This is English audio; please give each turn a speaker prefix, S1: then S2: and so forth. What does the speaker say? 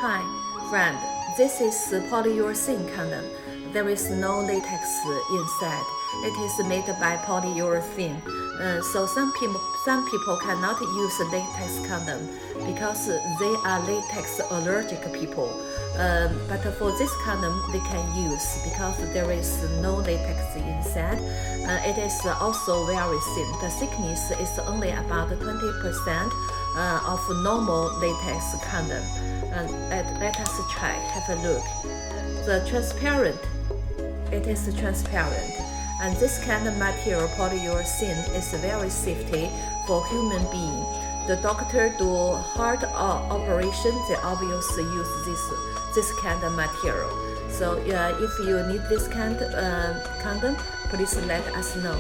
S1: Hi, friend. This is polyurethane condom. There is no latex inside. It is made by polyurethane. So some people cannot use latex condom because they are latex allergic people. But for this condom, they can use because there is no latex inside. It is also very thin. The thickness is only about 20% of normal latex condom. Let us try, have a look. It is transparent. And this kind of material, polyurethane, is very safety for human being. The doctor do heart operation, they obviously use this kind of material. So if you need this kind of condom, please let us know.